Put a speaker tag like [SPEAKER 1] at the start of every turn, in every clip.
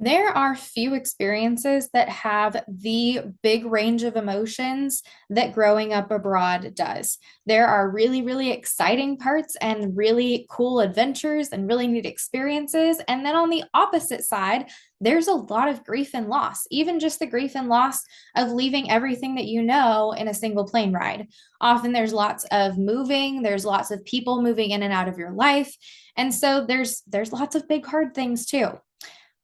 [SPEAKER 1] There are few experiences that have the big range of emotions that growing up abroad does. There are really, really exciting parts and really cool adventures and really neat experiences. And then on the opposite side, there's a lot of grief and loss, even just the grief and loss of leaving everything that you know in a single plane ride. Often there's lots of moving, there's lots of people moving in and out of your life. And so there's lots of big hard things too.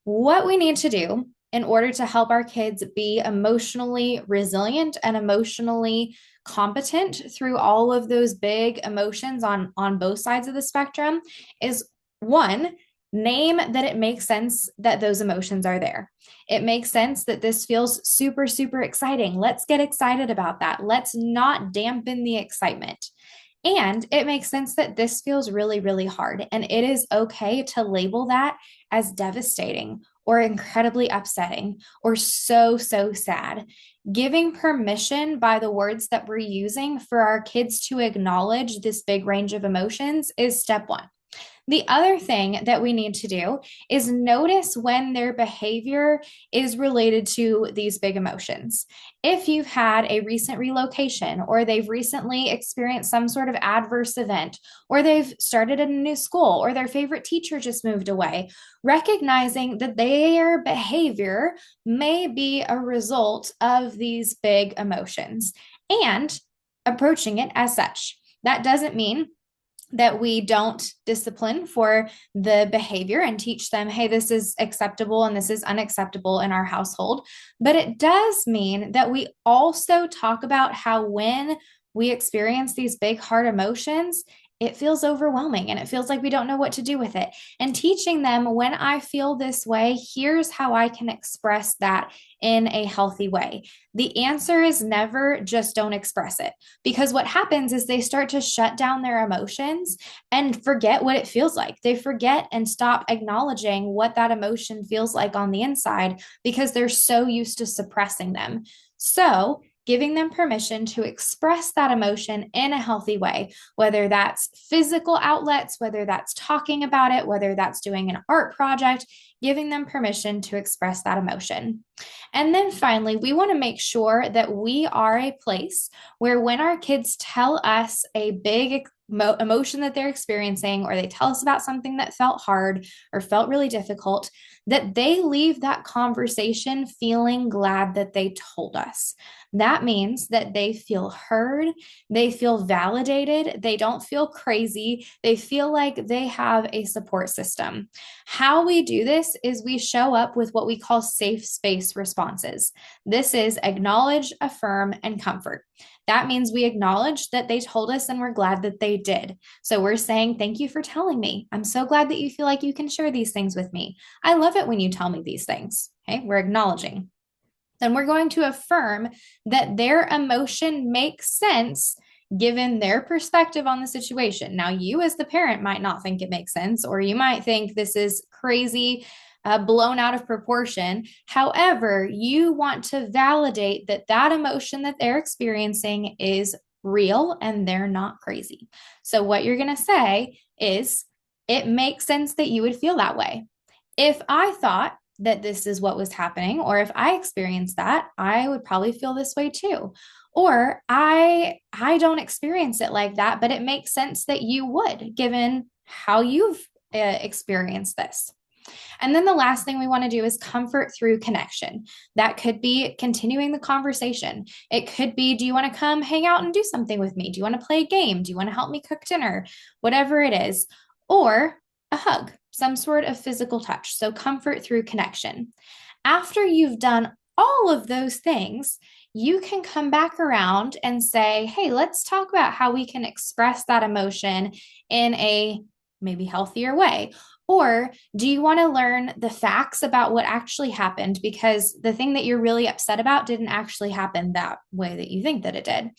[SPEAKER 1] What we need to do in order to help our kids be emotionally resilient and emotionally competent through all of those big emotions on both sides of the spectrum is one, name that it makes sense that those emotions are there. It makes sense that this feels super, super exciting. Let's get excited about that. Let's not dampen the excitement. And it makes sense that this feels really, really hard. And it is okay to label that as devastating or incredibly upsetting or so, so sad. Giving permission by the words that we're using for our kids to acknowledge this big range of emotions is step one. The other thing that we need to do is notice when their behavior is related to these big emotions. If you've had a recent relocation, or they've recently experienced some sort of adverse event, or they've started in a new school, or their favorite teacher just moved away, recognizing that their behavior may be a result of these big emotions and approaching it as such. That doesn't mean that we don't discipline for the behavior and teach them, hey, this is acceptable and this is unacceptable in our household. But it does mean that we also talk about how when we experience these big, hard emotions, it feels overwhelming and it feels like we don't know what to do with it. And teaching them, when I feel this way, here's how I can express that in a healthy way. The answer is never just don't express it, because what happens is they start to shut down their emotions and forget what it feels like. They forget and stop acknowledging what that emotion feels like on the inside because they're so used to suppressing them. So, giving them permission to express that emotion in a healthy way, whether that's physical outlets, whether that's talking about it, whether that's doing an art project, giving them permission to express that emotion. And then finally, we want to make sure that we are a place where when our kids tell us a big emotion that they're experiencing, or they tell us about something that felt hard or felt really difficult, that they leave that conversation feeling glad that they told us. That means that they feel heard, they feel validated, they don't feel crazy, they feel like they have a support system. How we do this is we show up with what we call safe space responses. This is acknowledge, affirm, and comfort. That means we acknowledge that they told us and we're glad that they did. So we're saying, thank you for telling me. I'm so glad that you feel like you can share these things with me. I love it when you tell me these things. Okay, we're acknowledging. Then we're going to affirm that their emotion makes sense given their perspective on the situation. Now, you as the parent might not think it makes sense, or you might think this is crazy, blown out of proportion. However, you want to validate that that emotion that they're experiencing is real and they're not crazy. So, what you're going to say is, it makes sense that you would feel that way. If I thought that this is what was happening, or if I experienced that, I would probably feel this way too. Or I don't experience it like that, but it makes sense that you would, given how you've experienced this. And then the last thing we want to do is comfort through connection. That could be continuing the conversation. It could be, do you want to come hang out and do something with me? Do you want to play a game? Do you want to help me cook dinner? Whatever it is. Or a hug, some sort of physical touch. So comfort through connection. After you've done all of those things, you can come back around and say, hey, let's talk about how we can express that emotion in a maybe healthier way. Or do you want to learn the facts about what actually happened? Because the thing that you're really upset about didn't actually happen that way that you think that it did.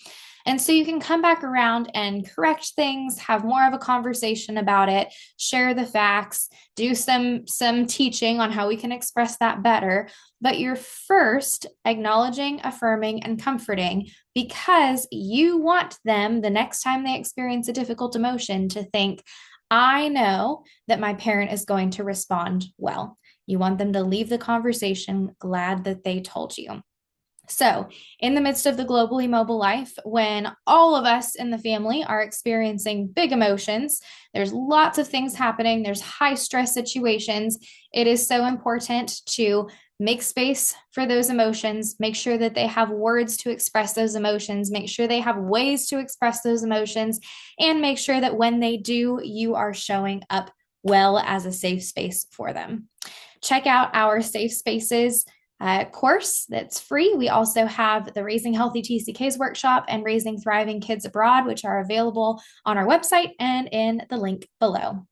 [SPEAKER 1] And so you can come back around and correct things, have more of a conversation about it, share the facts, do some teaching on how we can express that better. But you're first acknowledging, affirming, and comforting because you want them the next time they experience a difficult emotion to think, I know that my parent is going to respond well. You want them to leave the conversation glad that they told you. So, in the midst of the globally mobile life, when all of us in the family are experiencing big emotions, there's lots of things happening, there's high stress situations. It is so important to make space for those emotions, make sure that they have words to express those emotions, make sure they have ways to express those emotions, and make sure that when they do, you are showing up well as a safe space for them. Check out our Safe Spaces course that's free. We also have the Raising Healthy TCKs workshop and Raising Thriving Kids Abroad, which are available on our website and in the link below.